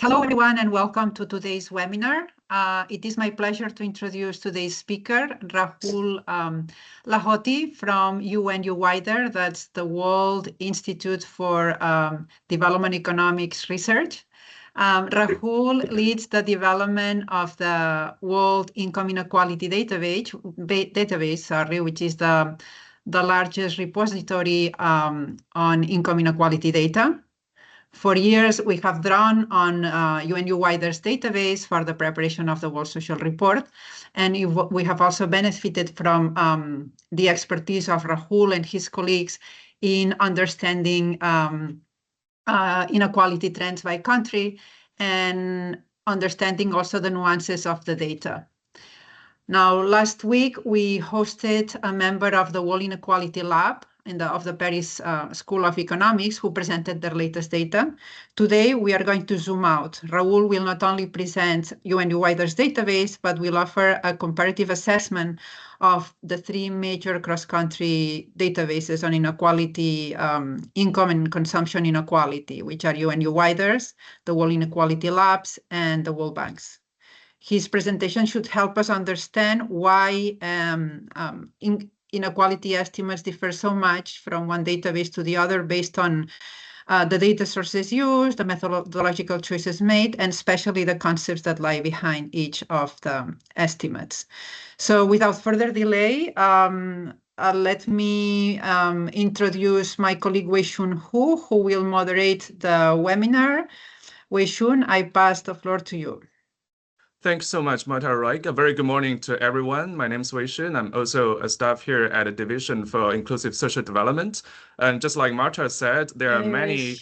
Hello, everyone, and welcome to today's webinar. It is my pleasure to introduce today's speaker, Rahul Lahoti from UNU-WIDER, that's the World Institute for Development Economics Research. Rahul leads the development of the World Income Inequality Database, which is the largest repository on income inequality data. For years, we have drawn on UNU-WIDER's database for the preparation of the World Social Report, and we have also benefited from the expertise of Rahul and his colleagues in understanding inequality trends by country and understanding also the nuances of the data. Now, last week, we hosted a member of the World Inequality Lab of the Paris School of Economics who presented their latest data. Today, we are going to zoom out. Rahul will not only present UNU-WIDER's database, but will offer a comparative assessment of the three major cross-country databases on inequality, income and consumption inequality, which are UNU-WIDER's, the World Inequality Labs, and the World Bank's. His presentation should help us understand why inequality estimates differ so much from one database to the other based on the data sources used, the methodological choices made, and especially the concepts that lie behind each of the estimates. So without further delay, let me introduce my colleague Wei-Shun Hu, who will moderate the webinar. Wei-Shun, I pass the floor to you. Thanks so much, Marta Reich. A very good morning to everyone. My name is Wei-Shun. I'm also a staff here at the Division for Inclusive Social Development. And just like Marta said, there are many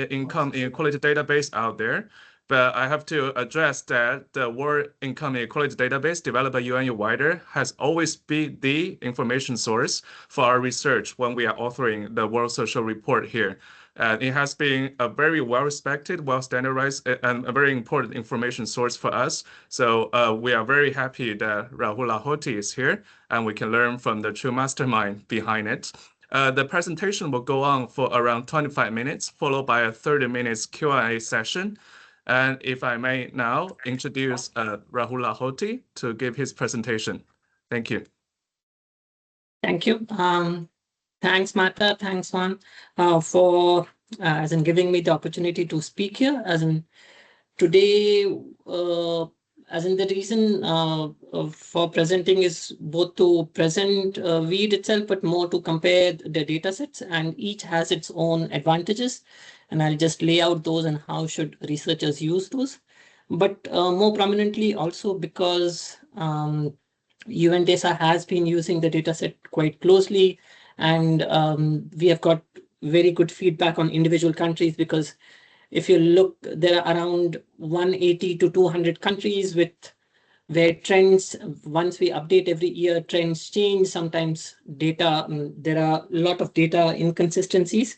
income inequality database out there. But I have to address that the World Income Inequality Database developed by UNU-WIDER has always been the information source for our research when we are authoring the World Social Report here. It has been a very well-respected, well-standardized, and a very important information source for us. So we are very happy that Rahul Lahoti is here, and we can learn from the true mastermind behind it. The presentation will go on for around 25 minutes, followed by a 30 minutes Q&A session. And if I may now introduce Rahul Lahoti to give his presentation. Thank you. Thank you. Thanks, Marta. Thanks, Juan, for giving me the opportunity to speak here. Today, the reason for presenting is both to present WIID itself, but more to compare the data sets, and each has its own advantages. And I'll just lay out those and how should researchers use those. But more prominently also because DESA has been using the dataset quite closely, and we have got very good feedback on individual countries, because if you look, there are around 180 to 200 countries where trends, once we update every year, trends change. Sometimes data, there are a lot of data inconsistencies.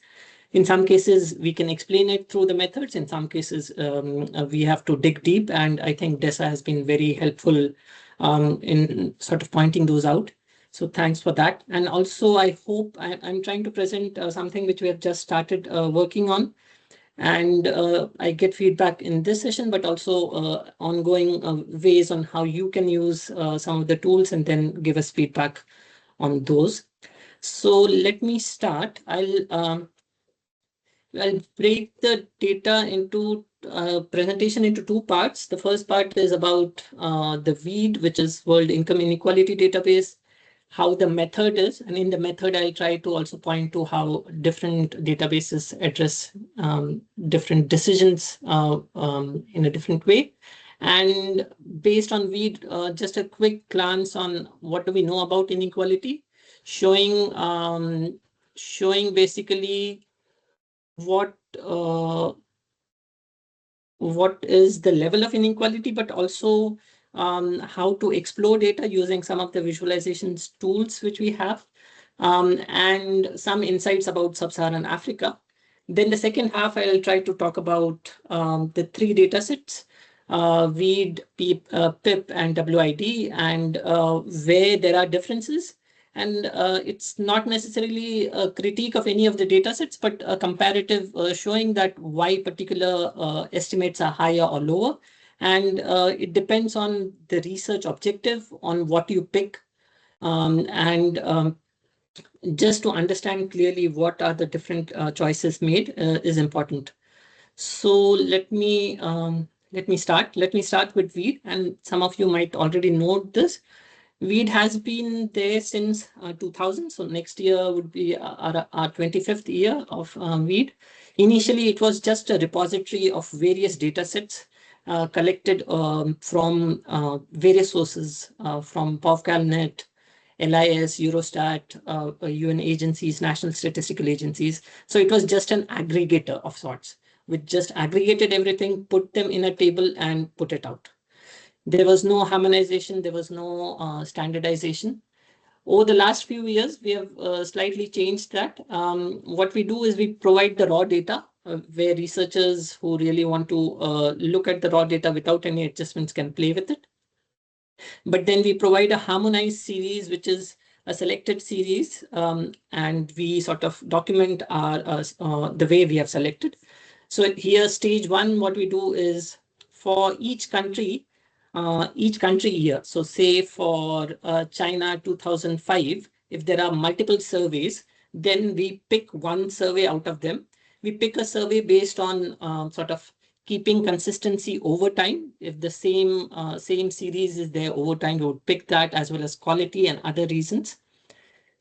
In some cases, we can explain it through the methods. In some cases, we have to dig deep. And I think DESA has been very helpful in sort of pointing those out. So thanks for that. And also, I hope I'm trying to present something which we have just started working on. And I get feedback in this session, but also ongoing ways on how you can use some of the tools and then give us feedback on those. So let me start. I'll break the data into presentation into two parts. The first part is about the WIID, which is World Income Inequality Database, how the method is. And in the method, I'll try to also point to how different databases address different decisions in a different way. And based on WIID, just a quick glance on what do we know about inequality, showing basically what is the level of inequality, but also how to explore data using some of the visualizations tools which we have, and some insights about sub-Saharan Africa. Then the second half, I'll try to talk about the three data sets, WIID, PIP, and WIID, and where there are differences, And it's not necessarily a critique of any of the data sets, but a comparative showing that why particular estimates are higher or lower. And it depends on the research objective, on what you pick, just to understand clearly what are the different choices made is important. So let me start. Let me start with WIID, and some of you might already know this. WIID has been there since 2000, so next year would be our 25th year of WIID. Initially, it was just a repository of various data sets collected from various sources, from PovCalNet, LIS, Eurostat, UN agencies, national statistical agencies. So it was just an aggregator of sorts, which just aggregated everything, put them in a table and put it out. There was no harmonization, there was no standardization. Over the last few years, we have slightly changed that. What we do is we provide the raw data where researchers who really want to look at the raw data without any adjustments can play with it. But then we provide a harmonized series, which is a selected series, and we sort of document the way we have selected. So here, stage one, what we do is for each country year. So say for China 2005, if there are multiple surveys, then we pick one survey out of them. We pick a survey based on sort of keeping consistency over time. If the same series is there over time, we would pick that, as well as quality and other reasons.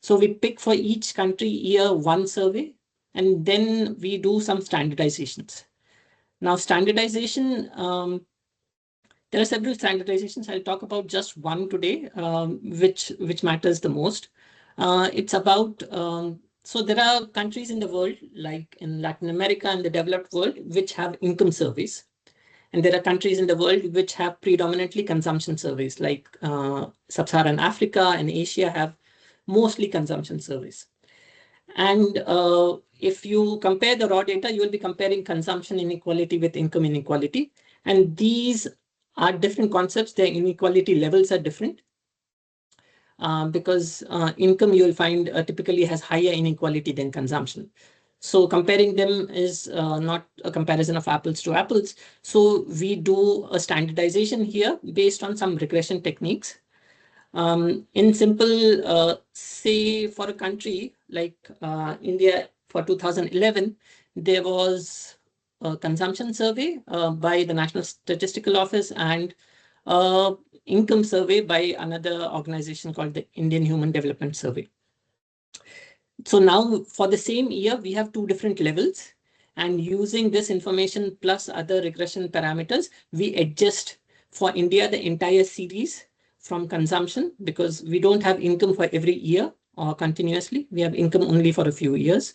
So we pick for each country year one survey, and then we do some standardizations. Now, standardization, there are several standardizations. I'll talk about just one today, which matters the most. It's about so there are countries in the world, like in Latin America and the developed world, which have income surveys. And there are countries in the world which have predominantly consumption surveys, like sub-Saharan Africa and Asia have mostly consumption surveys. And if you compare the raw data, you will be comparing consumption inequality with income inequality. And these are different concepts. Their inequality levels are different. Because income, you will find typically has higher inequality than consumption. So comparing them is not a comparison of apples to apples. So we do a standardization here based on some regression techniques. In simple, say for a country like India for 2011, there was a consumption survey by the National Statistical Office and income survey by another organization called the Indian Human Development Survey. So now for the same year, we have two different levels, and using this information plus other regression parameters, we adjust for India the entire series from consumption, because we don't have income for every year or continuously. We have income only for a few years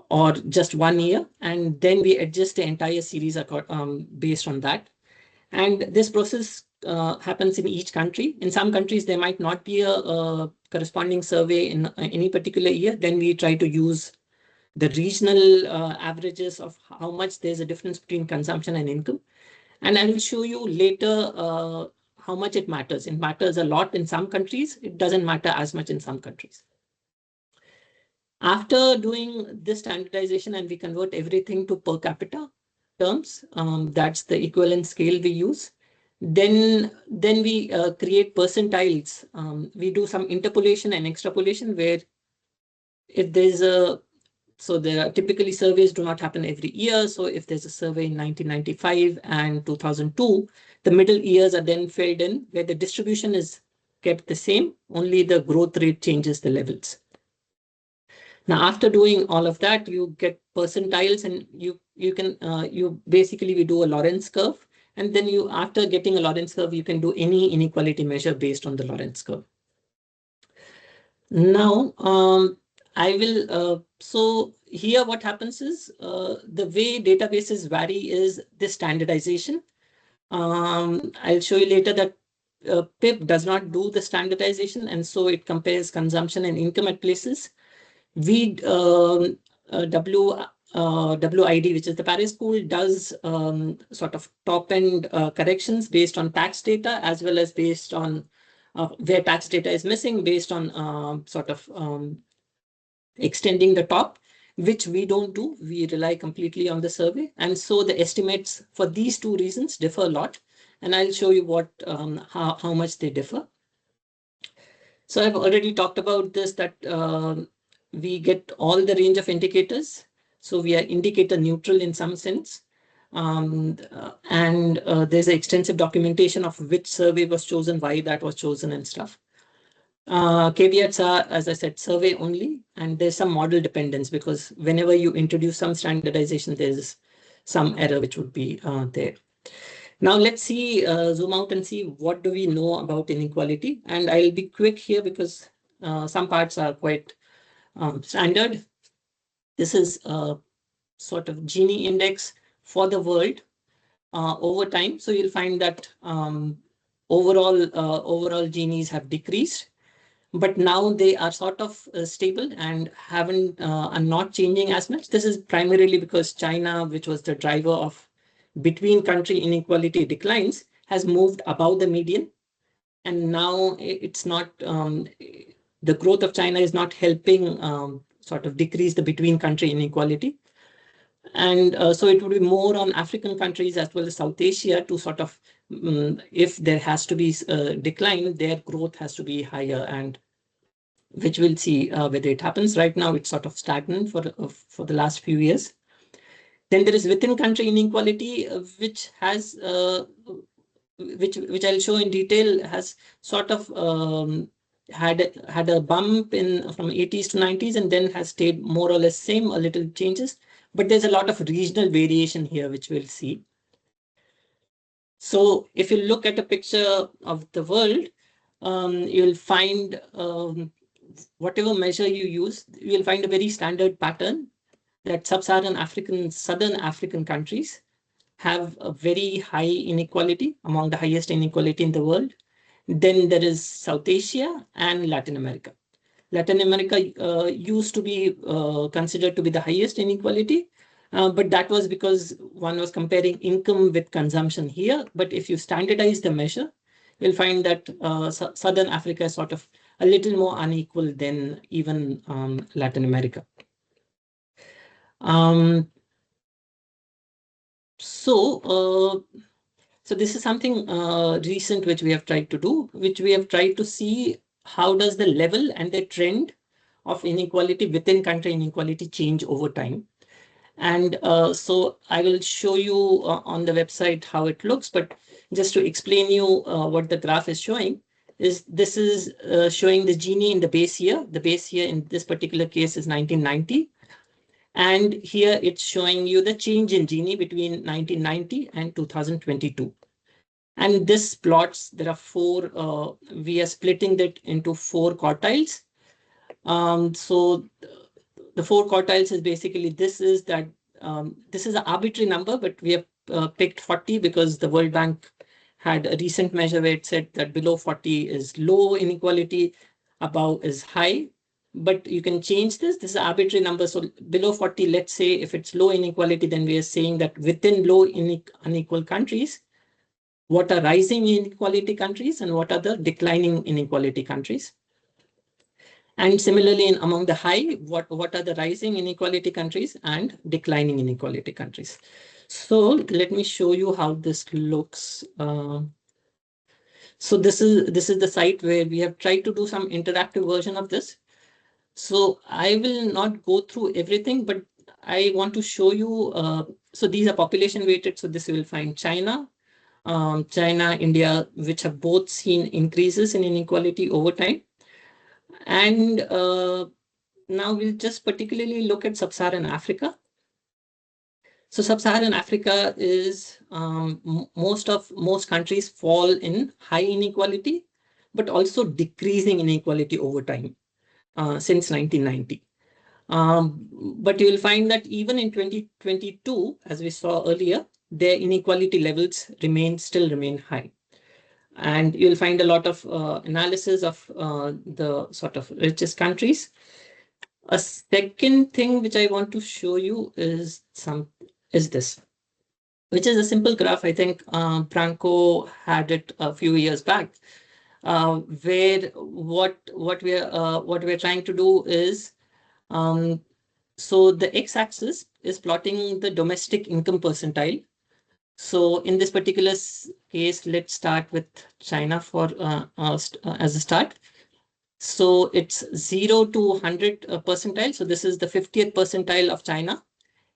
or just 1 year, and then we adjust the entire series based on that. And this process happens in each country. In some countries, there might not be a corresponding survey in any particular year. Then we try to use the regional averages of how much there's a difference between consumption and income. And I will show you later how much it matters. It matters a lot in some countries. It doesn't matter as much in some countries. After doing this standardization and we convert everything to per capita terms, that's the equivalent scale we use. Then we create percentiles. We do some interpolation and extrapolation where if there's so there are typically surveys do not happen every year. So if there's a survey in 1995 and 2002, the middle years are then filled in where the distribution is kept the same, only the growth rate changes the levels. Now, after doing all of that, you get percentiles, and you basically we do a Lorenz curve, and then after getting a Lorenz curve, you can do any inequality measure based on the Lorenz curve. Now, I will so here what happens is the way databases vary is the standardization. I'll show you later that PIP does not do the standardization, and so it compares consumption and income at places. WIID, WIID, which is the Paris School, does sort of top-end corrections based on tax data as well as based on where tax data is missing based on sort of extending the top, which we don't do. We rely completely on the survey. And so the estimates for these two reasons differ a lot. And I'll show you what how much they differ. So I've already talked about this, that we get all the range of indicators. So we are indicator neutral in some sense. There's an extensive documentation of which survey was chosen, why that was chosen and stuff. Caveats are, as I said, survey only, and there's some model dependence, because whenever you introduce some standardization, there's some error which would be there. Now let's see, zoom out and see what do we know about inequality. And I'll be quick here because some parts are quite standard. This is a sort of Gini index for the world over time. So you'll find that overall Ginis have decreased, but now they are sort of stable and are not changing as much. This is primarily because China, which was the driver of between country inequality declines, has moved above the median. And now it's not, the growth of China is not helping sort of decrease the between country inequality. And so it would be more on African countries as well as South Asia to sort of, if there has to be a decline, their growth has to be higher, and which we'll see whether it happens. Right now, it's sort of stagnant for the last few years. Then there is within country inequality, which has, which I'll show in detail, has sort of had a bump from 80s to 90s, and then has stayed more or less same, a little changes. But there's a lot of regional variation here, which we'll see. So if you look at a picture of the world, you'll find whatever measure you use, you'll find a very standard pattern that sub-Saharan African, Southern African countries have a very high inequality, among the highest inequality in the world. Then there is South Asia and Latin America. Latin America used to be considered to be the highest inequality, but that was because one was comparing income with consumption here. But if you standardize the measure, you'll find that Southern Africa is sort of a little more unequal than even Latin America. So this is something recent which we have tried to do, which we have tried to see how does the level and the trend of inequality within country inequality change over time. And so I will show you on the website how it looks, but just to explain you what the graph is showing is this is showing the Gini in the base year. The base year in this particular case is 1990. And here it's showing you the change in Gini between 1990 and 2022. And this plots, there are four, we are splitting that into 4 quartiles. So the 4 quartiles is basically, this is that, this is an arbitrary number, but we have picked 40 because the World Bank had a recent measure where it said that below 40 is low inequality, above is high. But you can change this. This is an arbitrary number. So below 40, let's say if it's low inequality, then we are saying that within low unequal countries, what are rising inequality countries and what are the declining inequality countries. And similarly, among the high, what are the rising inequality countries and declining inequality countries. So let me show you how this looks. So this is the site where we have tried to do some interactive version of this. So I will not go through everything, but I want to show you, so these are population weighted. So this will find China, India, which have both seen increases in inequality over time. And now we'll just particularly look at sub-Saharan Africa. So sub-Saharan Africa is, most countries fall in high inequality, but also decreasing inequality over time. Since 1990. But you will find that even in 2022, as we saw earlier, their inequality levels still remain high. And you'll find a lot of analysis of the sort of richest countries. A second thing which I want to show you is this, which is a simple graph. I think Branko had it a few years back. where what we're trying to do is, so the x-axis is plotting the domestic income percentile. So in this particular case, let's start with China for as a start. So it's 0 to 100 percentile. So this is the 50th percentile of China.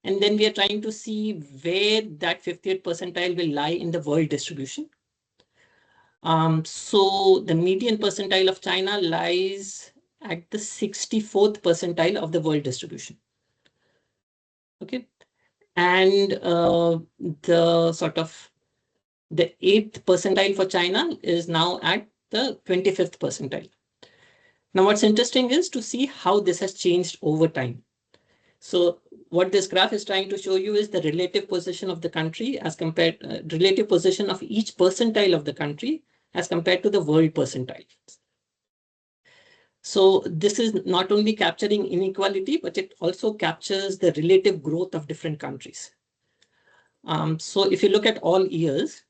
And then we are trying to see where that 50th percentile will lie in the world distribution. So the median percentile of China lies at the 64th percentile of the world distribution. Okay. And the sort of the 8th percentile for China is now at the 25th percentile. Now, what's interesting is to see how this has changed over time. So what this graph is trying to show you is the relative position of the country as compared, relative position of each percentile of the country as compared to the world percentile. So this is not only capturing inequality, but it also captures the relative growth of different countries. So if you look at all years,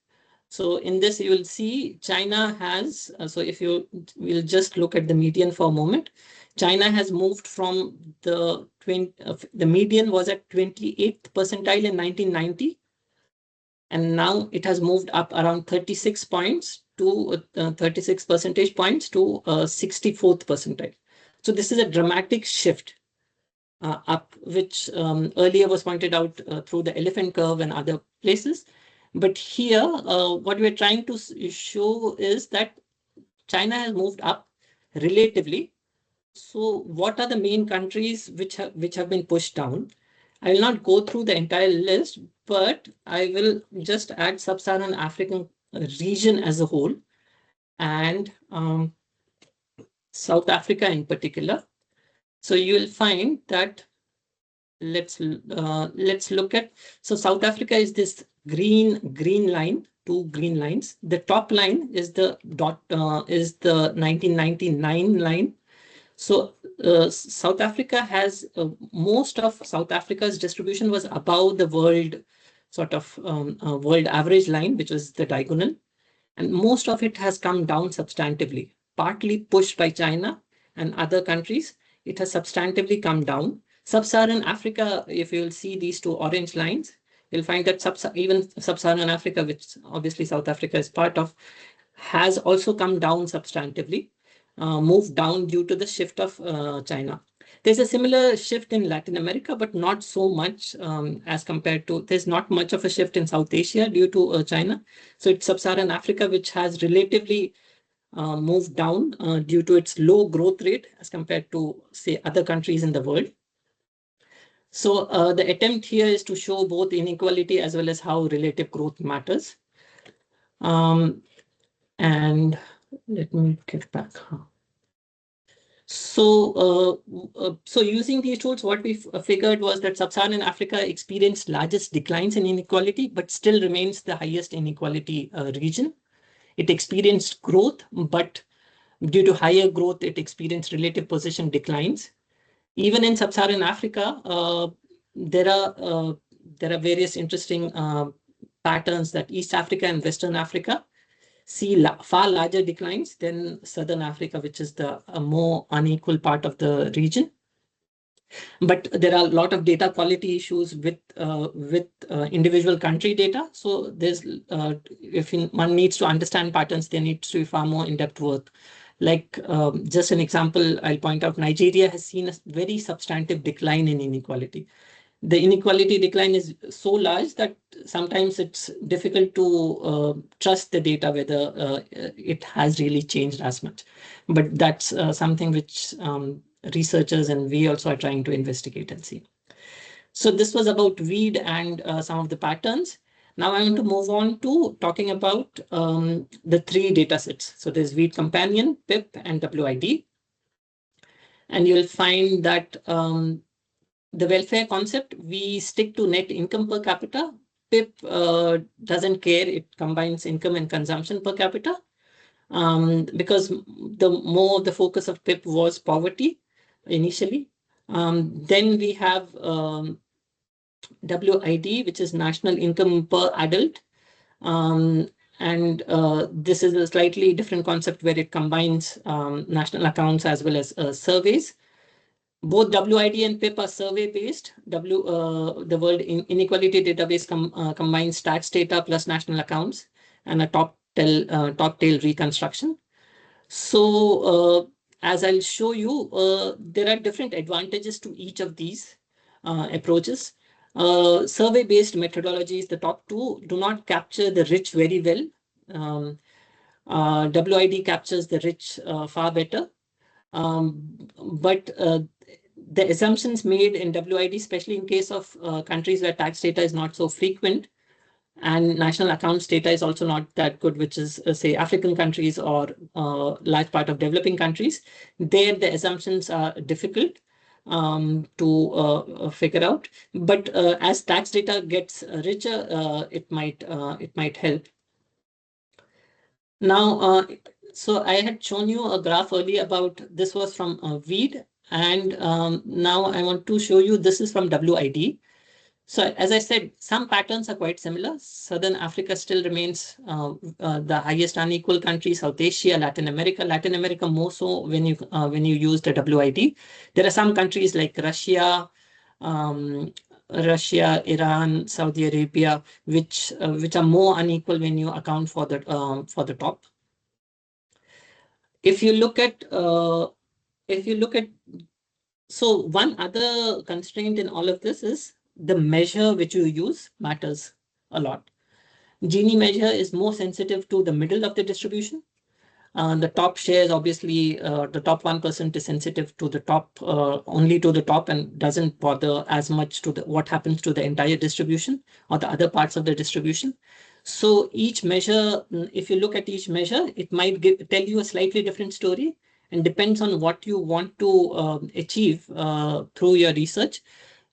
so in this you will see China has, so if you will just look at the median for a moment, China has moved from the median was at 28th percentile in 1990. And now it has moved up around 36 points to 36 percentage points to 64th percentile. So this is a dramatic shift up, which earlier was pointed out through the elephant curve and other places. But here, what we're trying to show is that China has moved up relatively. So what are the main countries which have been pushed down? I will not go through the entire list, but I will just add sub-Saharan African region as a whole and South Africa in particular. So you will find that let's look at, so South Africa is this green line, two green lines. The top line is the is the 1999 line. So South Africa has most of South Africa's distribution was above the world sort of world average line, which was the diagonal, and most of it has come down substantively, partly pushed by China and other countries. It has substantively come down. Sub-Saharan Africa, if you will see these two orange lines, you'll find that even Sub-Saharan Africa, which obviously South Africa is part of, has also come down substantively. Moved down due to the shift of China. There's a similar shift in Latin America, but not so much as compared to, there's not much of a shift in South Asia due to China. So it's Sub-Saharan Africa, which has relatively moved down due to its low growth rate as compared to, say, other countries in the world. So the attempt here is to show both inequality as well as how relative growth matters. And let me get back. So, so using these tools, what we figured was that Sub-Saharan Africa experienced largest declines in inequality, but still remains the highest inequality region. It experienced growth, but due to higher growth, it experienced relative position declines. Even in Sub-Saharan Africa, there are various interesting patterns that East Africa and Western Africa see far larger declines than Southern Africa, which is the more unequal part of the region. But there are a lot of data quality issues with individual country data. So there's if one needs to understand patterns, there needs to be far more in-depth work. Like just an example, I'll point out Nigeria has seen a very substantive decline in inequality. The inequality decline is so large that sometimes it's difficult to trust the data whether it has really changed as much. But that's something which researchers and we also are trying to investigate and see. So this was about WIID and some of the patterns. Now I want to move on to talking about the three data sets. So there's WIID Companion, PIP, and WIID. And you'll find that the welfare concept, we stick to net income per capita. PIP doesn't care. It combines income and consumption per capita because the focus of PIP was poverty initially. Then we have WID, which is national income per adult. This is a slightly different concept where it combines national accounts as well as surveys. Both WID and PIP are survey-based. The World Inequality Database combines tax data plus national accounts and a top-tail reconstruction. So as I'll show you, there are different advantages to each of these approaches. Survey-based methodologies, the top two, do not capture the rich very well. WID captures the rich far better. But the assumptions made in WID, especially in case of countries where tax data is not so frequent, and national accounts data is also not that good, which is, say, African countries or large part of developing countries. There, the assumptions are difficult to figure out. But as tax data gets richer, it might help. Now, so I had shown you a graph earlier about this was from WIID, and now I want to show you this is from WID. So as I said, some patterns are quite similar. Southern Africa still remains the highest unequal country. South Asia, Latin America more so when you use the WID. There are some countries like Russia, Iran, Saudi Arabia, which are more unequal when you account for the top. If you look at so one other constraint in all of this is the measure which you use matters a lot. Gini measure is more sensitive to the middle of the distribution. The top shares, obviously, the top 1% is sensitive to the top, only to the top, and doesn't bother as much to what happens to the entire distribution or the other parts of the distribution. So each measure, if you look at each measure, it might tell you a slightly different story, and depends on what you want to achieve through your research.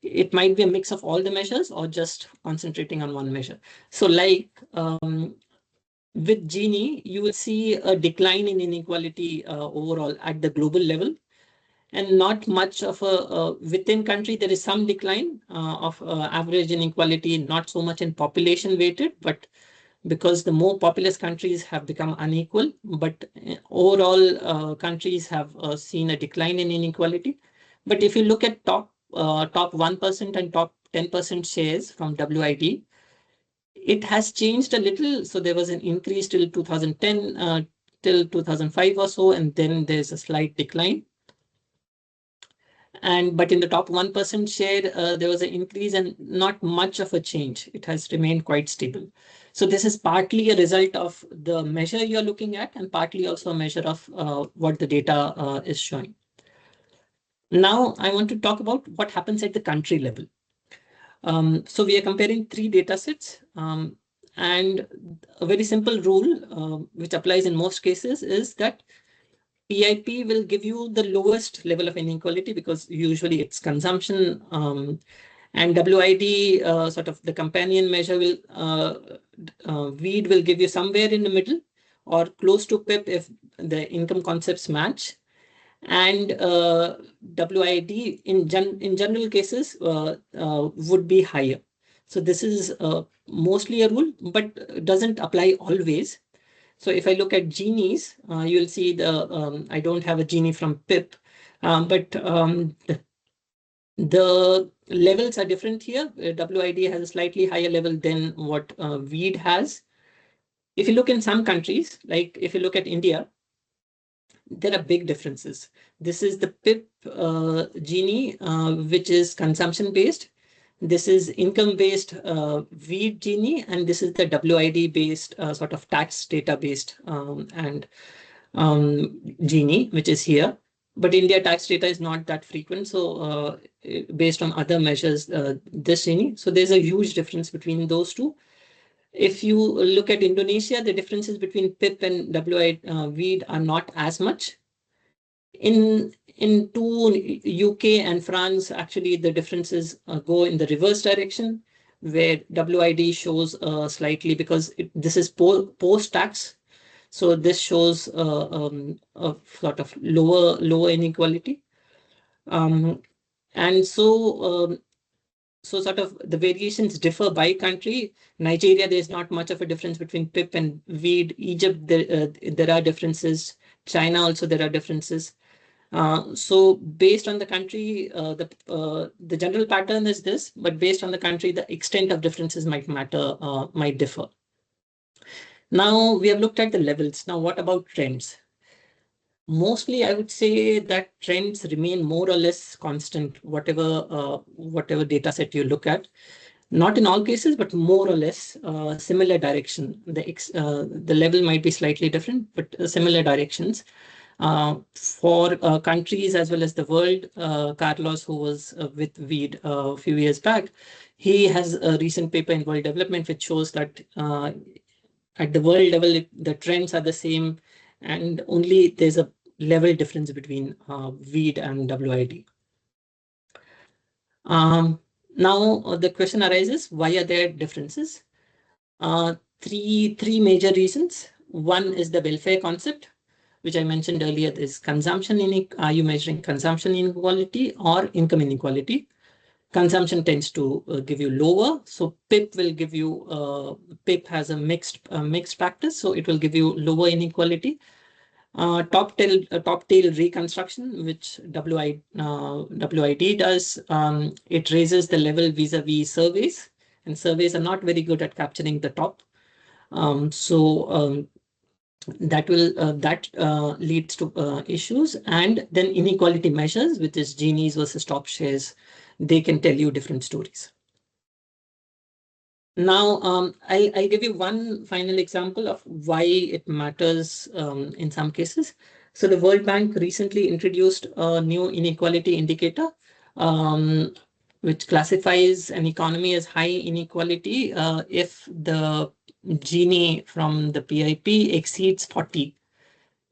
It might be a mix of all the measures or just concentrating on one measure. So like with Gini, you will see a decline in inequality overall at the global level, and not much of within country, there is some decline of average inequality, not so much in population weighted, but because the more populous countries have become unequal, but overall countries have seen a decline in inequality. But if you look at top 1% and top 10% shares from WID, it has changed a little. So there was an increase till 2010, till 2005 or so, and then there's a slight decline. But in the top 1% share, there was an increase and not much of a change. It has remained quite stable. So this is partly a result of the measure you're looking at, and partly also a measure of what the data is showing. Now I want to talk about what happens at the country level. So we are comparing 3 data sets, and a very simple rule which applies in most cases is that PIP will give you the lowest level of inequality because usually it's consumption, and WID, sort of the companion measure, will WIID will give you somewhere in the middle or close to PIP if the income concepts match. And WID in general cases would be higher. So this is mostly a rule, but doesn't apply always. So if I look at Ginis, you'll see I don't have a Gini from PIP, but the levels are different here. WID has a slightly higher level than what WIID has. If you look in some countries, like if you look at India, there are big differences. This is the PIP Gini, which is consumption-based. This is income-based WIID Gini, and this is the WID-based sort of tax data-based and Gini, which is here. But India tax data is not that frequent, so based on other measures, this Gini. So there's a huge difference between those two. If you look at Indonesia, the differences between PIP and WIID are not as much. In UK and France, actually the differences go in the reverse direction, where WID shows slightly, because this is post-tax. So this shows a sort of lower inequality. And so sort of the variations differ by country. Nigeria, there's not much of a difference between PIP and WIID. Egypt, there are differences. China also, there are differences. So based on the country, the general pattern is this, but based on the country, the extent of differences might differ. Now we have looked at the levels. Now what about trends? Mostly, I would say that trends remain more or less constant, whatever data set you look at. Not in all cases, but more or less similar direction. The level might be slightly different, but similar directions. For countries as well as the world, Carlos, who was with WIID a few years back, he has a recent paper in World Development which shows that at the world level, the trends are the same, and only there's a level difference between WIID and WIID. Now the question arises, why are there differences? Three major reasons. One is the welfare concept, which I mentioned earlier. Is consumption are you measuring consumption inequality or income inequality? Consumption tends to give you lower, so PIP will give you PIP has a mixed practice, so it will give you lower inequality. Top tail reconstruction, which WIID does, it raises the level vis-a-vis surveys, and surveys are not very good at capturing the top. That leads to issues. And then inequality measures, which is Gini's versus top shares, they can tell you different stories. Now, I'll give you one final example of why it matters in some cases. So the World Bank recently introduced a new inequality indicator, which classifies an economy as high inequality if the Gini from the PIP exceeds 40.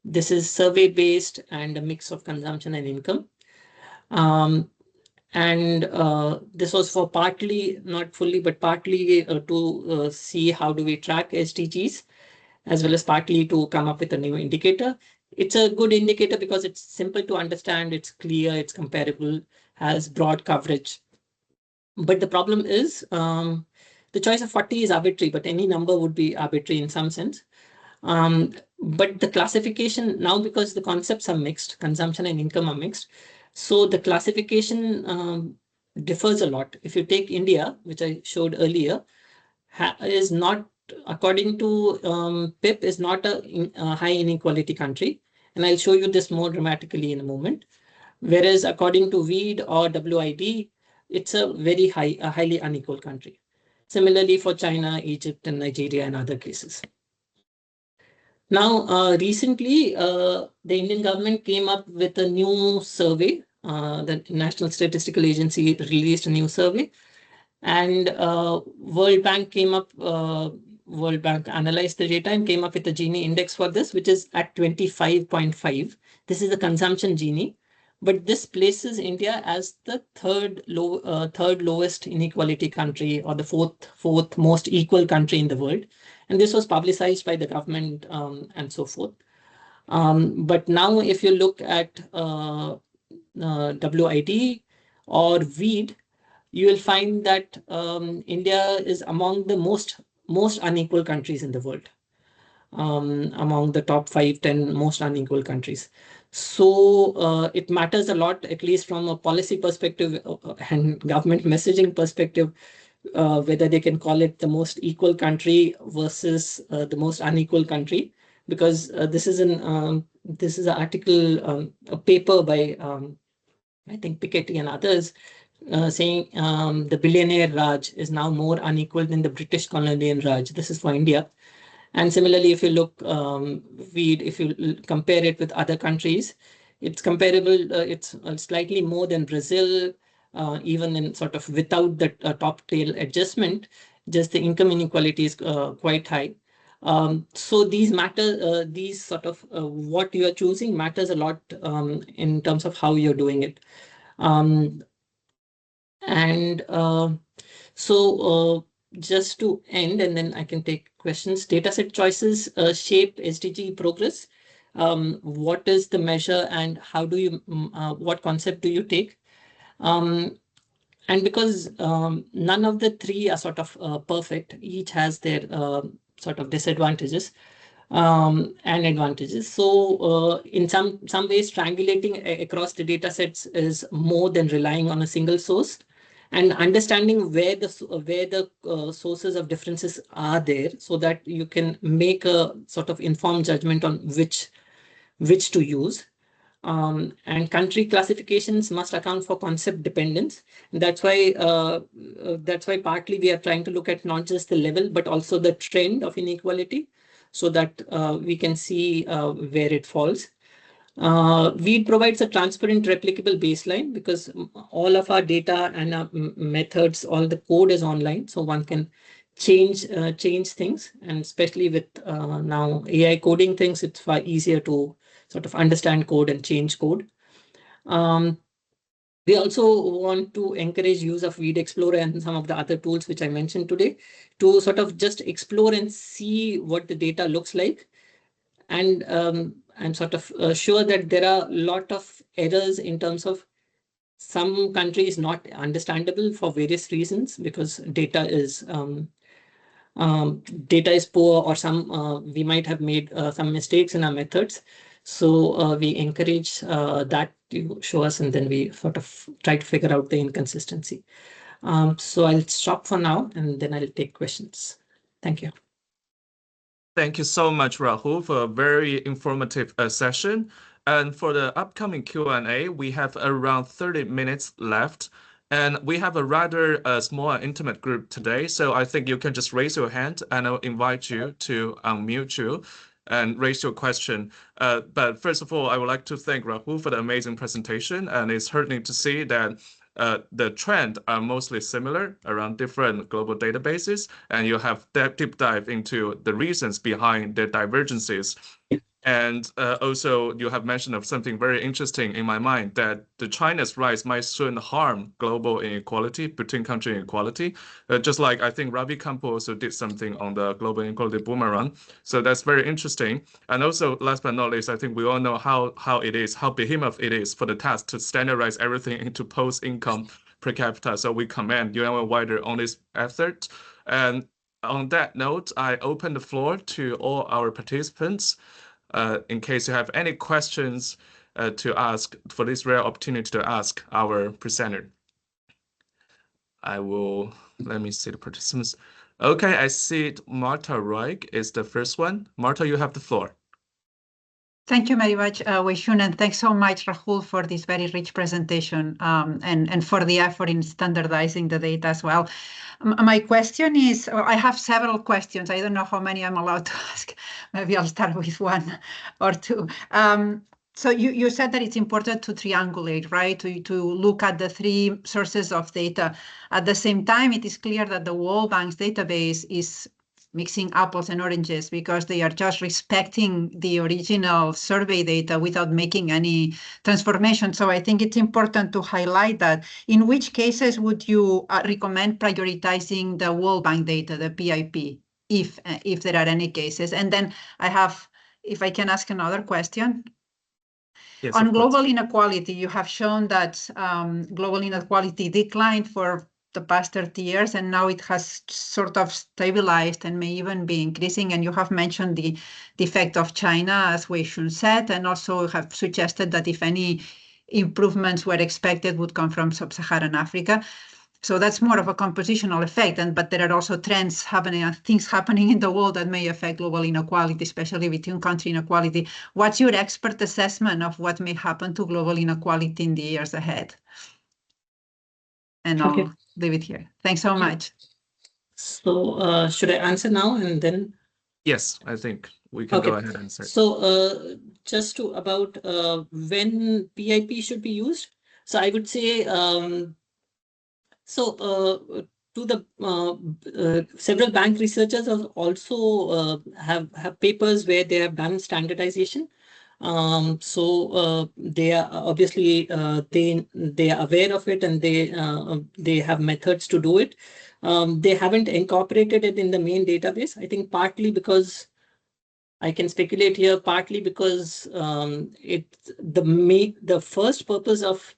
This is survey-based and a mix of consumption and income. This was for partly, not fully, but partly to see how do we track SDGs, as well as partly to come up with a new indicator. It's a good indicator because it's simple to understand, it's clear, it's comparable, has broad coverage. But the problem is the choice of 40 is arbitrary, but any number would be arbitrary in some sense. But the classification now, because the concepts are mixed, consumption and income are mixed, so the classification differs a lot. If you take India, which I showed earlier, is not, according to PIP, is not a high inequality country. And I'll show you this more dramatically in a moment. Whereas according to WIID or WIID, it's a very highly unequal country. Similarly for China, Egypt, and Nigeria and other cases. Now, recently, the Indian government came up with a new survey. The National Statistical Agency released a new survey, and World Bank analyzed the data and came up with a Gini index for this, which is at 25.5. This is the consumption Gini, but this places India as the third lowest inequality country, or the fourth most equal country in the world. And this was publicized by the government and so forth. But now if you look at WIID or WIID, you will find that India is among the most unequal countries in the world, among the top 5-10 most unequal countries. So it matters a lot, at least from a policy perspective and government messaging perspective, whether they can call it the most equal country versus the most unequal country, because this is an article, a paper by I think Piketty and others, saying the billionaire Raj is now more unequal than the British colonial Raj. This is for India. And similarly, if you look, if you compare it with other countries, it's comparable. It's slightly more than Brazil, even in sort of without the top tail adjustment. Just the income inequality is quite high. So these matter. These sort of what you are choosing matters a lot in terms of how you're doing it. Just to end, and then I can take questions. Dataset choices shape SDG progress. What is the measure, and how do you? What concept do you take? And because none of the three are sort of perfect, each has their sort of disadvantages and advantages. So in some ways, triangulating across the data sets is more than relying on a single source, and understanding where the sources of differences are there, so that you can make a sort of informed judgment on which to use. And country classifications must account for concept dependence. That's why partly we are trying to look at not just the level, but also the trend of inequality, so that we can see where it falls. WIID provides a transparent, replicable baseline, because all of our data and our methods, all the code is online, so one can change things. And especially with now AI coding things, it's far easier to sort of understand code and change code. We also want to encourage use of WIID Explorer and some of the other tools which I mentioned today, to sort of just explore and see what the data looks like. And I'm sort of sure that there are a lot of errors in terms of some countries not understandable for various reasons, because data is poor, or we might have made some mistakes in our methods. So we encourage that to show us, and then we sort of try to figure out the inconsistency. So I'll stop for now, and then I'll take questions. Thank you. Thank you so much, Rahul, for a very informative session. And for the upcoming Q&A, we have around 30 minutes left. And we have a rather small and intimate group today. So I think you can just raise your hand and I'll invite you to unmute you and raise your question. But first of all, I would like to thank Rahul for the amazing presentation. And it's heartening to see that the trend are mostly similar around different global databases, and you have deep dive into the reasons behind the divergences. And also you have mentioned of something very interesting in my mind, that the China's rise might soon harm global inequality, between country inequality. Just like I think Ravi Kampo also did something on the global inequality boomerang. So that's very interesting. And also, last but not least, I think we all know how it is, how behemoth it is for the task to standardize everything into post-income per capita. So we commend UNU-WIDER on this effort. And on that note, I open the floor to all our participants. In case you have any questions to ask, for this rare opportunity to ask our presenter. Let me see the participants. Okay, I see Marta Roig is the first one. Marta, you have the floor. Thank you very much, Wei Shun, and thanks so much, Rahul, for this very rich presentation and for the effort in standardizing the data as well. My question is, I have several questions. I don't know how many I'm allowed to ask. Maybe I'll start with one or two. So you said that it's important to triangulate, right? To look at the three sources of data. At the same time, it is clear that the World Bank's database is mixing apples and oranges, because they are just respecting the original survey data without making any transformation. So I think it's important to highlight that. In which cases would you recommend prioritizing the World Bank data, the PIP, if there are any cases? And then I have, if I can ask another question. Yes, on global inequality, you have shown that global inequality declined for the past 30 years, and now it has sort of stabilized and may even be increasing. And you have mentioned the effect of China, as Wei Shun said, and also have suggested that if any improvements were expected would come from sub-Saharan Africa. So that's more of a compositional effect, but there are also trends happening, things happening in the world that may affect global inequality, especially between country inequality. What's your expert assessment of what may happen to global inequality in the years ahead? And I'll leave it here. Thanks so much. So should I answer now and then? Yes, I think we can go ahead and answer. So just to about when PIP should be used. So I would say, to the several bank researchers also have papers where they have done standardization. So they are obviously they are aware of it, and they have methods to do it. They haven't incorporated it in the main database. I think partly because, I can speculate here, partly because the first purpose of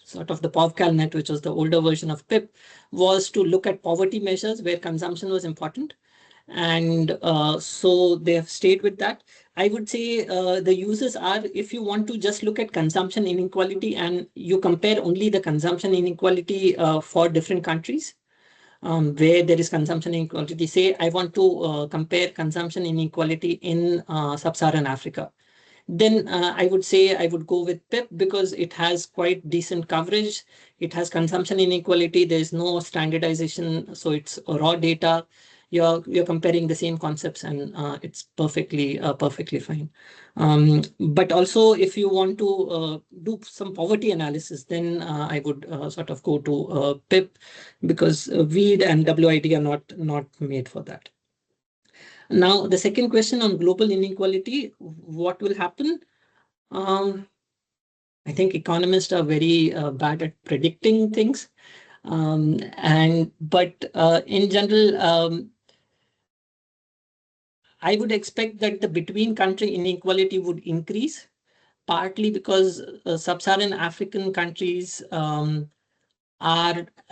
sort of the POVCALNet, which was the older version of PIP, was to look at poverty measures where consumption was important. And so they have stayed with that. I would say the users are, if you want to just look at consumption inequality and you compare only the consumption inequality for different countries, where there is consumption inequality. Say, I want to compare consumption inequality in sub-Saharan Africa. Then I would say I would go with PIP because it has quite decent coverage. It has consumption inequality. There's no standardization, so it's raw data. You're comparing the same concepts, and it's perfectly fine. But also, if you want to do some poverty analysis, then I would sort of go to PIP because WIID and WIID are not made for that. Now, the second question on global inequality, what will happen? I think economists are very bad at predicting things. But in general, I would expect that the between country inequality would increase, partly because sub-Saharan African countries are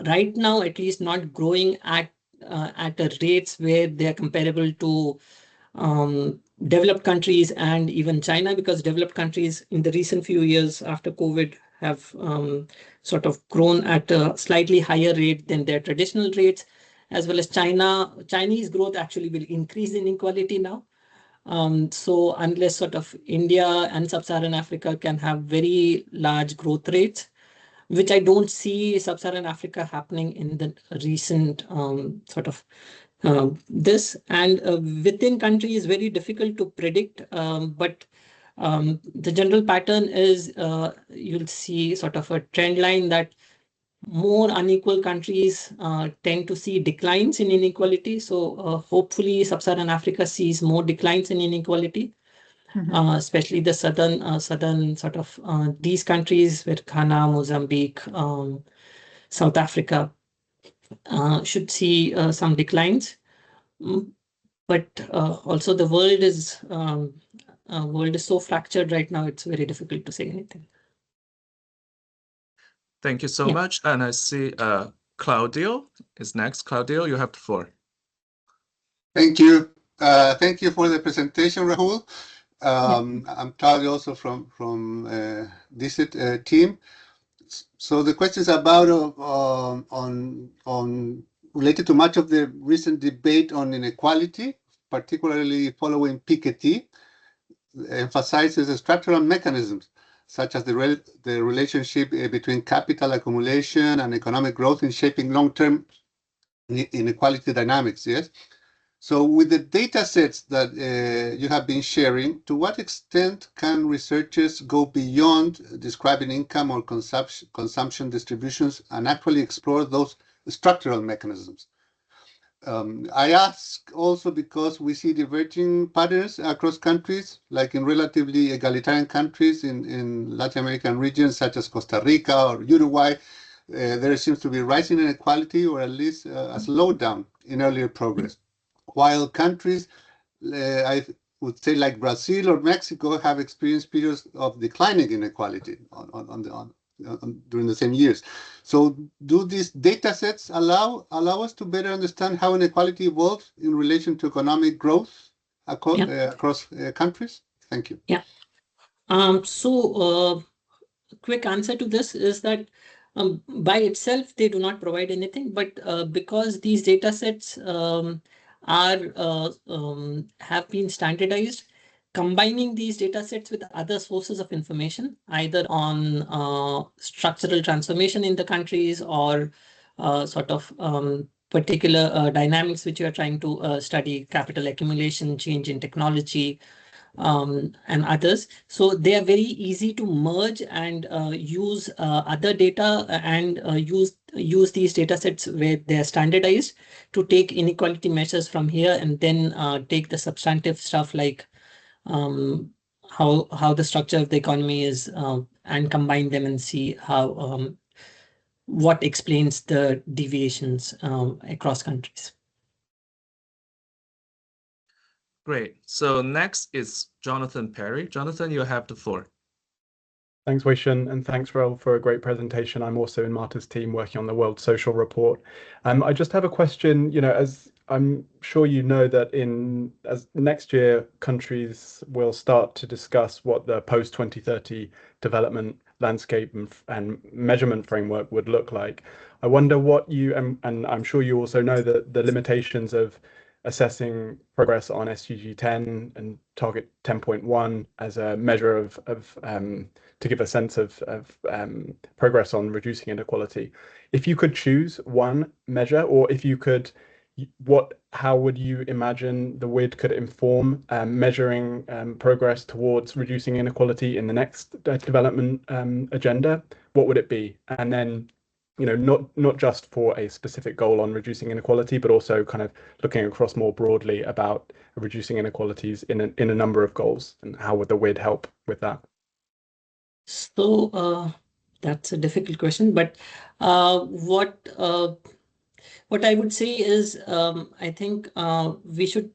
right now at least not growing at a rates where they are comparable to developed countries and even China, because developed countries in the recent few years after COVID have sort of grown at a slightly higher rate than their traditional rates, as well as Chinese growth actually will increase inequality now. So unless sort of India and sub-Saharan Africa can have very large growth rates, which I don't see sub-Saharan Africa happening in the recent sort of this, and within country is very difficult to predict, but the general pattern is you'll see sort of a trend line that more unequal countries tend to see declines in inequality. So hopefully sub-Saharan Africa sees more declines in inequality, especially the southern sort of these countries with Ghana, Mozambique, South Africa should see some declines. But also the world is so fractured right now, it's very difficult to say anything. Thank you so much. And I see Claudio is next. Claudio, you have the floor. Thank you. Thank you for the presentation, Rahul. I'm Claudio, also from DISD team. So the question is about related to much of the recent debate on inequality, particularly following Piketty, emphasizes the structural mechanisms such as the relationship between capital accumulation and economic growth in shaping long-term inequality dynamics. Yes. So with the data sets that you have been sharing, to what extent can researchers go beyond describing income or consumption distributions and actually explore those structural mechanisms? I ask also because we see diverging patterns across countries, like in relatively egalitarian countries in Latin American regions such as Costa Rica or Uruguay. There seems to be rising inequality, or at least a slowdown in earlier progress. While countries, I would say like Brazil or Mexico, have experienced periods of declining inequality during the same years. So do these data sets allow us to better understand how inequality evolves in relation to economic growth across countries? Thank you. Yeah. So quick answer to this is that by itself, they do not provide anything, but because these data sets have been standardized, combining these data sets with other sources of information, either on structural transformation in the countries or sort of particular dynamics which you are trying to study, capital accumulation, change in technology, and others. So they are very easy to merge and use other data and use these data sets where they are standardized to take inequality measures from here, and then take the substantive stuff like how the structure of the economy is and combine them and see how what explains the deviations across countries. Great. So next is Jonathan Perry. Jonathan, you have the floor. Thanks, Wei-Shun, and thanks, Raul, for a great presentation. I'm also in Marta's team working on the World Social Report. I just have a question, as I'm sure you know that as next year, countries will start to discuss what the post-2030 development landscape and measurement framework would look like. I wonder what and I'm sure you also know that the limitations of assessing progress on SDG 10 and target 10.1 as a measure of to give a sense of progress on reducing inequality. If you could choose one measure, or if you could, how would you imagine the WIID could inform measuring progress towards reducing inequality in the next development agenda? What would it be? And then, not just for a specific goal on reducing inequality, but also kind of looking across more broadly about reducing inequalities in a number of goals, and how would the WIID help with that? So that's a difficult question, but what I would say is I think we should.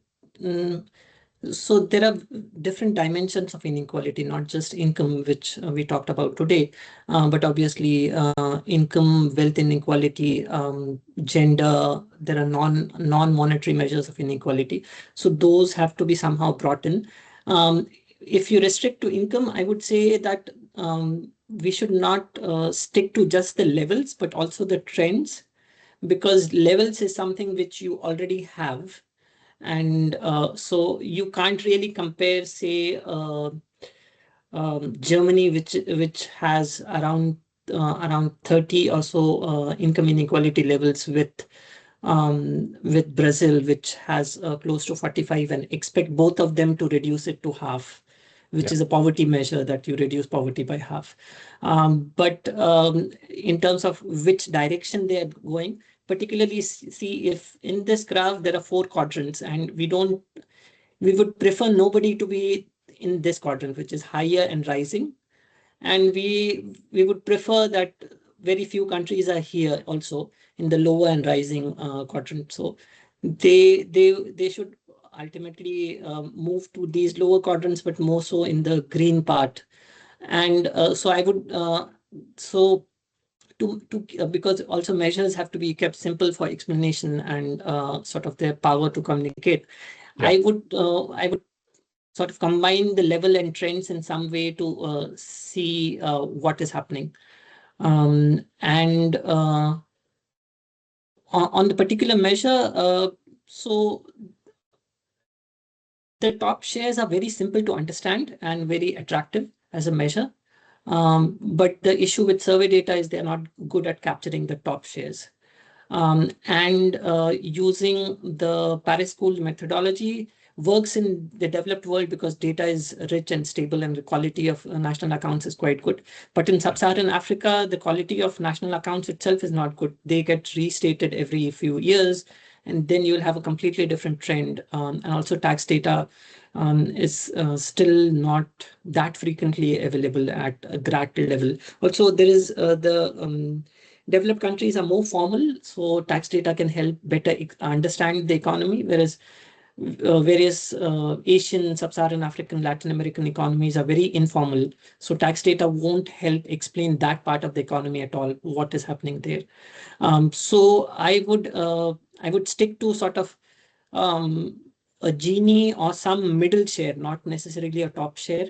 So there are different dimensions of inequality, not just income, which we talked about today, but obviously income, wealth inequality, gender. There are non-monetary measures of inequality. So those have to be somehow brought in. If you restrict to income, I would say that we should not stick to just the levels, but also the trends, because levels is something which you already have. And so you can't really compare, say, Germany, which has around 30 or so income inequality levels, with Brazil, which has close to 45, and expect both of them to reduce it to half, which is a poverty measure, that you reduce poverty by half. But in terms of which direction they are going, particularly see if in this graph there are 4 quadrants, and we would prefer nobody to be in this quadrant, which is higher and rising, and we would prefer that very few countries are here also in the lower and rising quadrant. So they should ultimately move to these lower quadrants, but more so in the green part. And so I would because also measures have to be kept simple for explanation and sort of their power to communicate. Yeah. I would sort of combine the level and trends in some way to see what is happening. And on the particular measure, so the top shares are very simple to understand and very attractive as a measure. But the issue with survey data is they're not good at capturing the top shares. And using the Paris School methodology works in the developed world because data is rich and stable and the quality of national accounts is quite good. But in sub-Saharan Africa, the quality of national accounts itself is not good. They get restated every few years, and then you'll have a completely different trend. And also tax data is still not that frequently available at a GRAT level. Also, there is the developed countries are more formal, so tax data can help better understand the economy, whereas various Asian, Sub-Saharan African, Latin American economies are very informal. So tax data won't help explain that part of the economy at all, what is happening there. So I would stick to sort of a Gini or some middle share, not necessarily a top share.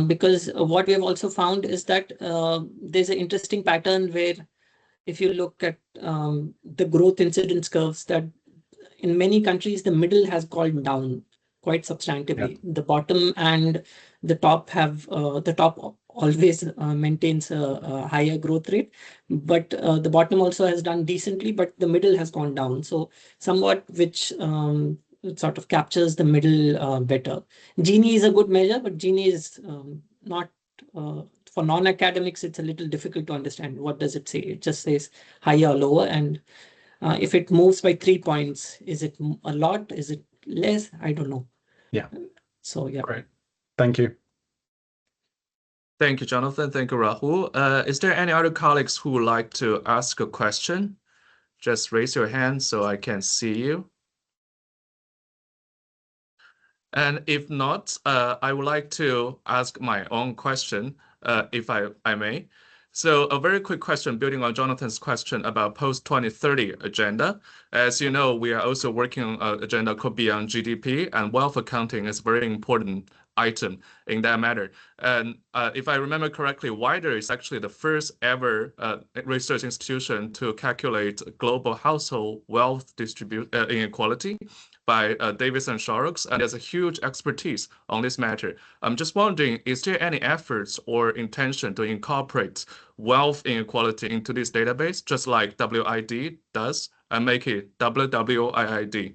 Because what we have also found is that there's an interesting pattern where if you look at the growth incidence curves, that in many countries, the middle has gone down quite substantively. Yeah. The bottom and the top have, the top always maintains a higher growth rate, but the bottom also has done decently, but the middle has gone down. So somewhat which sort of captures the middle better. Gini is a good measure, but Gini is not, for non-academics, it's a little difficult to understand. What does it say? It just says higher or lower, and if it moves by 3 points, is it a lot? Is it less? I don't know. Yeah. So, yeah. Great. Thank you. Thank you, Jonathan. Thank you, Rahul. Is there any other colleagues who would like to ask a question? Just raise your hand so I can see you. And if not, I would like to ask my own question, if I may. So a very quick question building on Jonathan's question about post-2030 agenda. As you know, we are also working on an agenda called Beyond GDP, and wealth accounting is a very important item in that matter. And if I remember correctly, WIDER is actually the first ever research institution to calculate global household wealth inequality by Davis and Shorrocks, and there's a huge expertise on this matter. I'm just wondering, is there any efforts or intention to incorporate wealth inequality into this database, just like WIID does, and make it WWIID?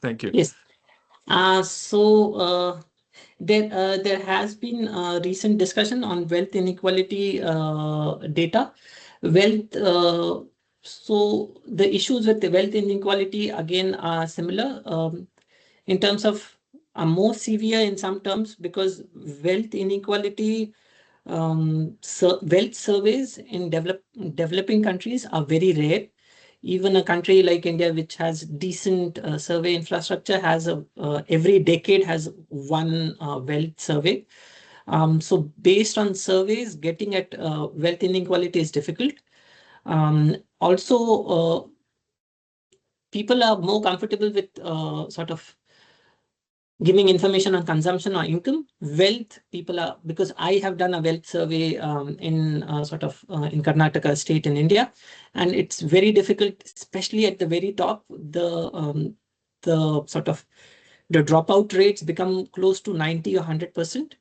Thank you. Yes. There has been a recent discussion on wealth inequality data. So the issues with the wealth inequality again are similar in terms of more severe in some terms, because wealth inequality wealth surveys in developing countries are very rare. Even a country like India, which has decent survey infrastructure, has every decade has one wealth survey. So based on surveys, getting at wealth inequality is difficult. Also, people are more comfortable with sort of giving information on consumption or income. Wealth, people are, because I have done a wealth survey in Karnataka state in India, and it's very difficult, especially at the very top. The dropout rates become close to 90 or 100%.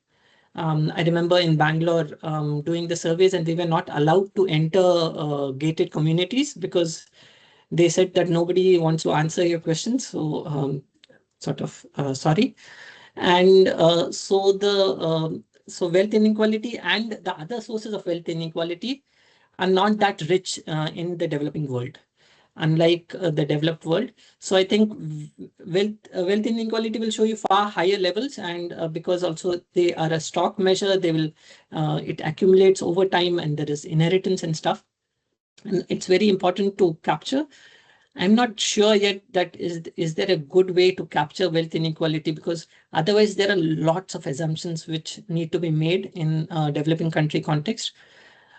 I remember in Bangalore doing the surveys, and we were not allowed to enter gated communities because they said that nobody wants to answer your questions. So sorry. And so wealth inequality and the other sources of wealth inequality are not that rich in the developing world, unlike the developed world. So I think wealth inequality will show you far higher levels, and because also they are a stock measure, they will it accumulates over time, and there is inheritance and stuff, and it's very important to capture. I'm not sure yet that is there a good way to capture wealth inequality, because otherwise there are lots of assumptions which need to be made in developing country context.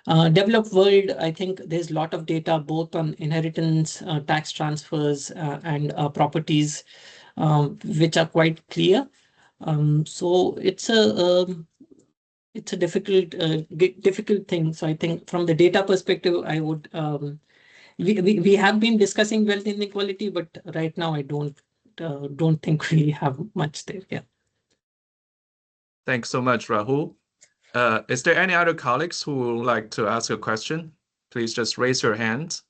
Developed world, I think there's a lot of data both on inheritance, tax transfers, and properties, which are quite clear. So it's a difficult thing. So I think from the data perspective, I would we have been discussing wealth inequality, but right now I don't think we have much there. Yeah. Thanks so much, Rahul. Is there any other colleagues who would like to ask a question? Please just raise your hand.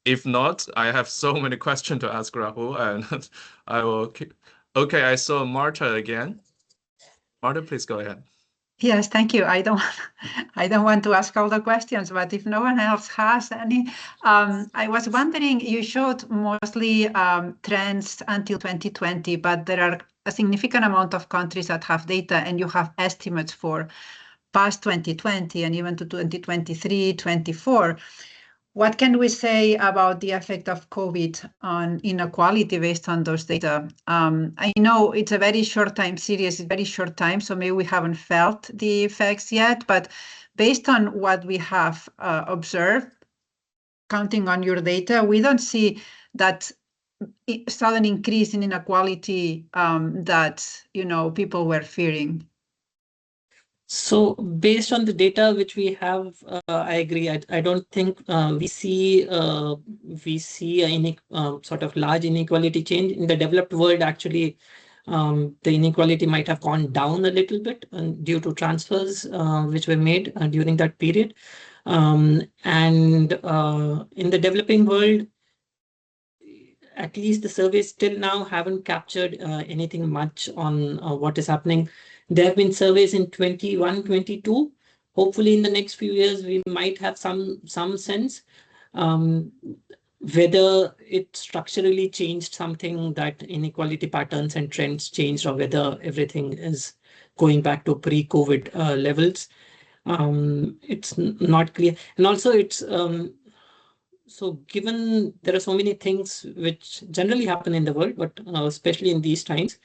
If not, I have so many questions to ask Rahul, and I will keep. Okay, I saw Marta again. Marta, please go ahead. Yes, thank you. I don't want to ask all the questions, but if no one else has any, I was wondering, you showed mostly trends until 2020, but there are a significant amount of countries that have data, and you have estimates for past 2020 and even to 2023, 24. What can we say about the effect of COVID on inequality based on those data? I know it's a very short time series, very short time, so maybe we haven't felt the effects yet, but based on what we have observed, counting on your data, we don't see that sudden increase in inequality that people were fearing. So based on the data which we have, I agree. I don't think we see any sort of large inequality change in the developed world. Actually, the inequality might have gone down a little bit due to transfers which were made during that period. And in the developing world, at least the surveys till now haven't captured anything much on what is happening. There have been surveys in 21, 22. Hopefully in the next few years, we might have some sense whether it structurally changed something, that inequality patterns and trends changed, or whether everything is going back to pre-COVID levels. It's not clear. And also it's, so given there are so many things which generally happen in the world, but especially in these times,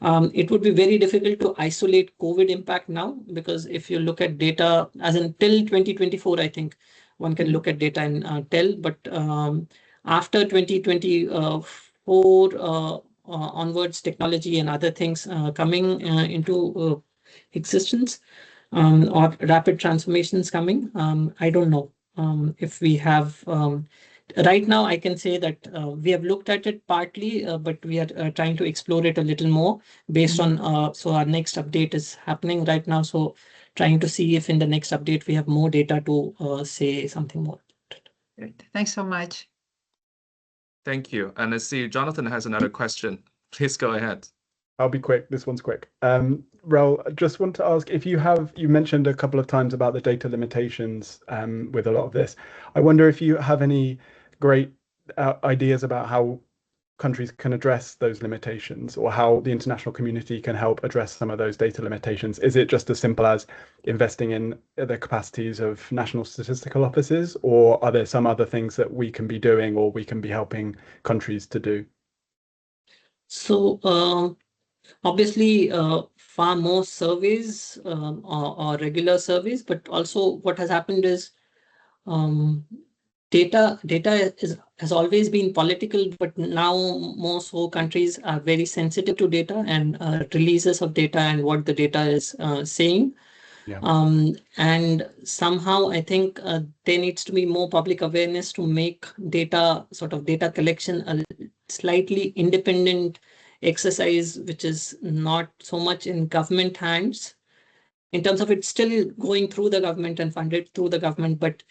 It would be very difficult to isolate COVID impact now, because if you look at data as until 2024, I think one can look at data and tell, but after 2024 onwards, technology and other things coming into existence, or rapid transformations coming, I don't know if we have. Right now, I can say that we have looked at it partly, but we are trying to explore it a little more based on, so our next update is happening right now. So trying to see if in the next update we have more data to say something more. Great. Thanks so much. Thank you. And I see Jonathan has another question. Please go ahead. I'll be quick. This one's quick. Raul, I just want to ask if you mentioned a couple of times about the data limitations with a lot of this. I wonder if you have any great ideas about how countries can address those limitations, or how the international community can help address some of those data limitations. Is it just as simple as investing in the capacities of national statistical offices, or are there some other things that we can be doing or we can be helping countries to do? So obviously far more surveys or regular surveys, but also what has happened is data has always been political, but now more so countries are very sensitive to data and releases of data and what the data is saying. Yeah. And somehow I think there needs to be more public awareness to make data collection a slightly independent exercise, which is not so much in government hands. In terms of it's still going through the government and funded through the government, but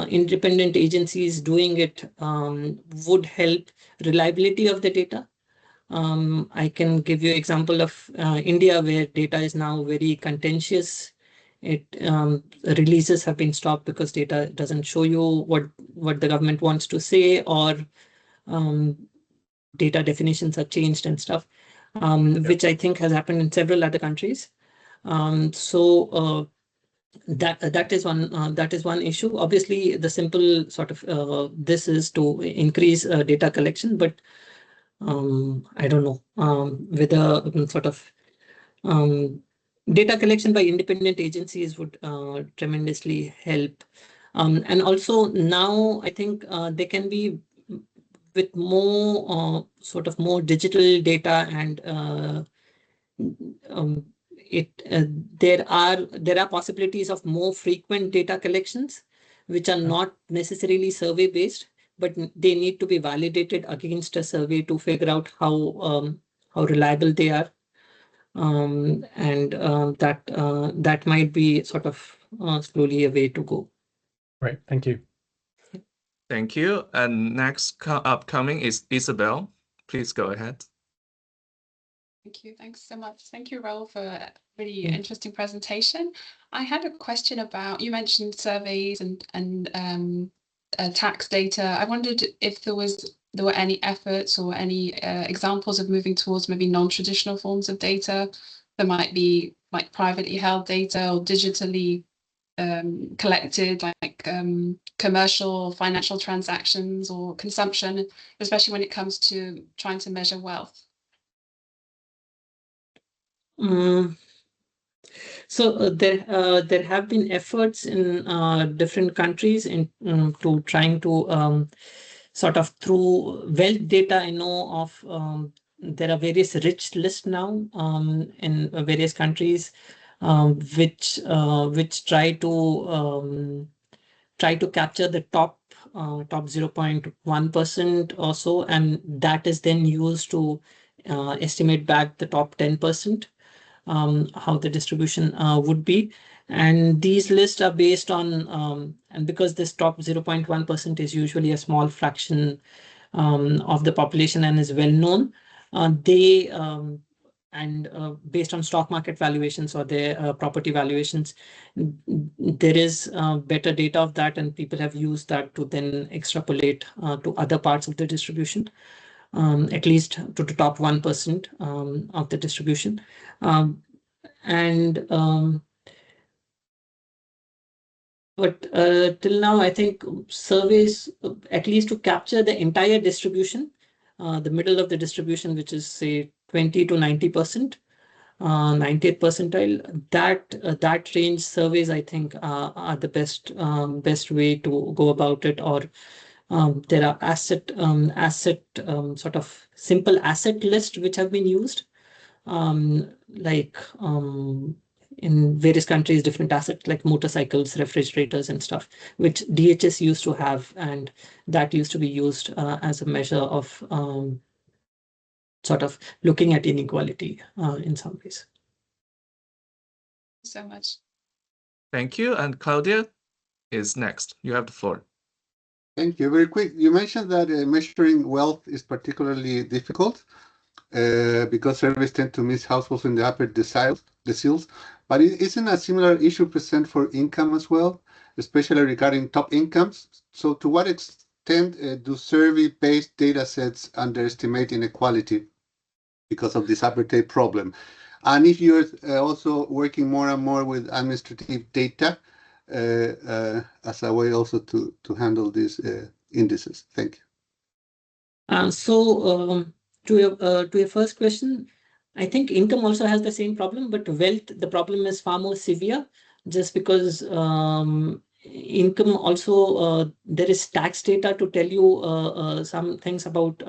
independent agencies doing it would help reliability of the data. I can give you an example of India, where data is now very contentious. Releases have been stopped because data doesn't show you what the government wants to say, or data definitions are changed and stuff, which I think has happened in several other countries. So that is one issue. Obviously, the simple sort of this is to increase data collection, but I don't know whether sort of data collection by independent agencies would tremendously help. And also now I think they can be with more sort of more digital data, and there are possibilities of more frequent data collections, which are not necessarily survey based, but they need to be validated against a survey to figure out how reliable they are, and that might be sort of slowly a way to go. Right, thank you. Thank you. And next upcoming is Isabel. Please go ahead. Thank you. Thanks so much. Thank you, Raul, for a really interesting presentation. I had a question about, you mentioned surveys and tax data. I wondered if there were any efforts or any examples of moving towards maybe non-traditional forms of data. There might be like privately held data or digitally collected, like commercial financial transactions or consumption, especially when it comes to trying to measure wealth. So there have been efforts in different countries in to trying to sort of through wealth data. I know of there are various rich lists now in various countries which try to capture the top 0.1% or so, and that is then used to estimate back the top 10%. How the distribution would be. And these lists are based on, and because this top 0.1% is usually a small fraction of the population and is well known, based on stock market valuations or their property valuations, there is better data of that, and people have used that to then extrapolate to other parts of the distribution. At least to the top 1% of the distribution. But till now, I think surveys, at least to capture the entire distribution, the middle of the distribution, which is say 20 to 90%, 90th percentile, that range surveys, I think, are the best way to go about it. Or there are asset sort of simple asset lists which have been used, like in various countries, different assets like motorcycles, refrigerators and stuff, which DHS used to have, and that used to be used as a measure of sort of looking at inequality in some ways. So much. Thank you. And Claudia is next. You have the floor. Thank you. Very quick. You mentioned that measuring wealth is particularly difficult because surveys tend to miss households in the upper deciles. But isn't a similar issue present for income as well, especially regarding top incomes? So to what extent do survey-based data sets underestimate inequality because of this apartheid problem? And if you're also working more and more with administrative data as a way also to handle these indices. Thank you. To your first question, I think income also has the same problem, but wealth, the problem is far more severe, just because income also, there is tax data to tell you some things about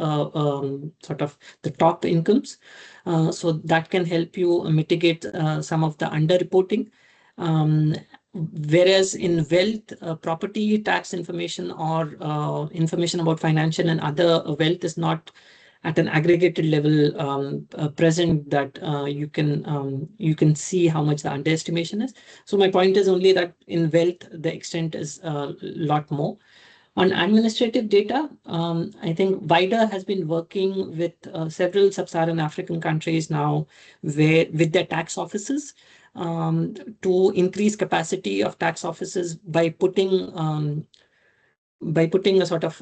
sort of the top incomes. So that can help you mitigate some of the underreporting. Whereas in wealth, property tax information or information about financial and other wealth is not at an aggregated level present, that you can see how much the underestimation is. So my point is only that in wealth, the extent is a lot more. On administrative data, I think WIDER has been working with several sub-Saharan African countries now with their tax offices to increase capacity of tax offices by putting a sort of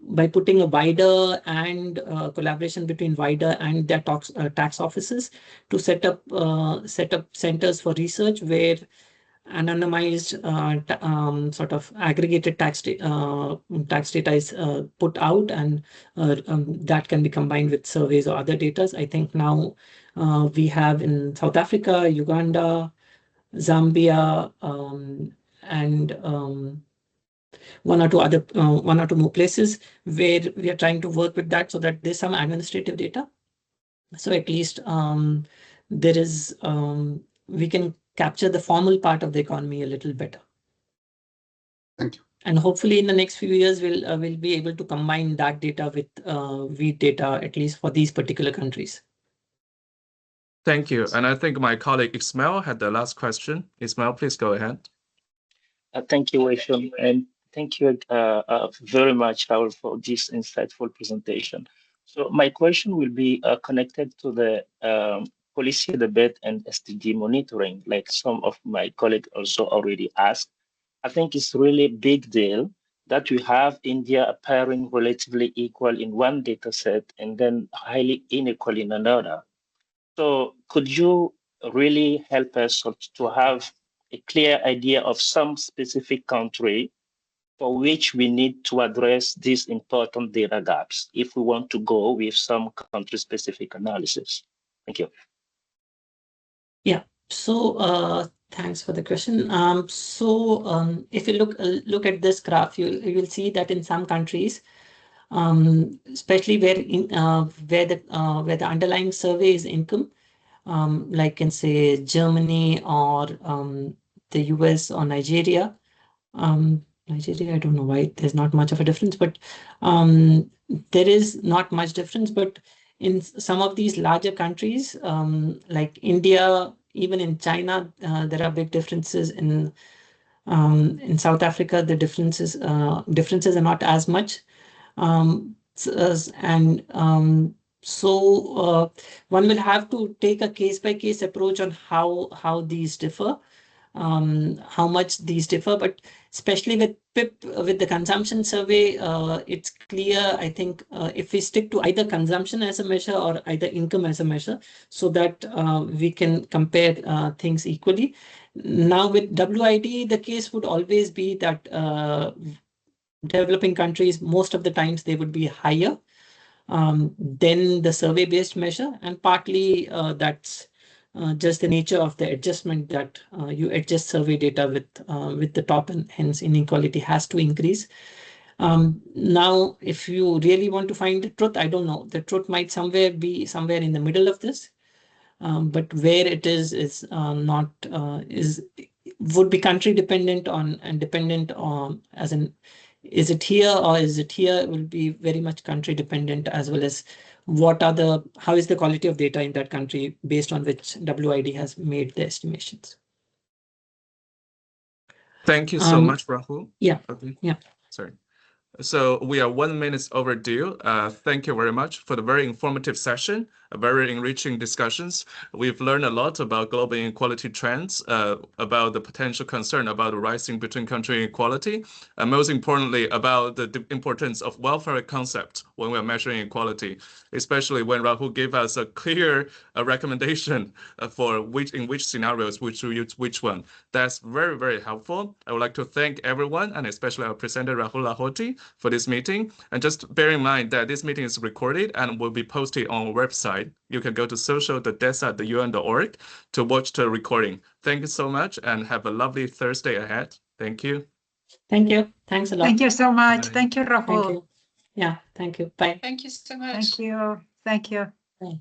by putting a WIDER and collaboration between WIDER and their tax offices to set up centers for research where anonymized sort of aggregated tax data is put out, and that can be combined with surveys or other data. I think now we have in South Africa, Uganda, Zambia, and one or two more places where we are trying to work with that, so that there's some administrative data. So at least there is we can capture the formal part of the economy a little better. Thank you. And hopefully in the next few years, we'll be able to combine that data with WIID data, at least for these particular countries. Thank you. And I think my colleague Ismail had the last question. Ismail, please go ahead. Thank you, Weishun, and thank you very much, Raul, for this insightful presentation. So my question will be connected to the policy debate and SDG monitoring, like some of my colleagues also already asked. I think it's really a big deal that we have India appearing relatively equal in one data set and then highly unequal in another. So could you really help us to have a clear idea of some specific country for which we need to address these important data gaps if we want to go with some country-specific analysis? Thank you. Yeah. So thanks for the question. If you look at this graph, you will see that in some countries, especially where the underlying survey is income, like in say Germany or the US or Nigeria. Nigeria, I don't know why there's not much of a difference, but there is not much difference. But in some of these larger countries, like India, even in China, there are big differences. In South Africa, the differences are not as much. So one will have to take a case-by-case approach on how these differ, how much these differ. But especially with PIP, with the consumption survey, it's clear, I think, if we stick to either consumption as a measure or either income as a measure, so that we can compare things equally. Now with WIID, the case would always be that developing countries, most of the times they would be higher than the survey-based measure, and partly that's just the nature of the adjustment that you adjust survey data with the top, and hence inequality has to increase. Now, if you really want to find the truth, I don't know. The truth might be somewhere in the middle of this, but where it is not would be country dependent on and dependent on, as in, is it here or is it here? It will be very much country dependent, as well as how is the quality of data in that country based on which WIID has made the estimations. Thank you so much, Rahul. Yeah. Okay. Yeah. Sorry. So we are 1 minute overdue. Thank you very much for the very informative session, very enriching discussions. We've learned a lot about global inequality trends, about the potential concern about rising between country inequality, and most importantly, about the importance of welfare concept when we're measuring equality, especially when Rahul gave us a clear recommendation for in which scenarios we should use which one. That's very, very helpful. I would like to thank everyone, and especially our presenter, Rahul Lahoti, for this meeting. And just bear in mind that this meeting is recorded and will be posted on our website. You can go to social.desa.un.org to watch the recording. Thank you so much and have a lovely Thursday ahead. Thank you. Thank you. Thanks a lot. Thank you so much. Bye. Thank you, Rahul. Thank you. Yeah, thank you. Bye. Thank you so much. Thank you. Thank you. Bye.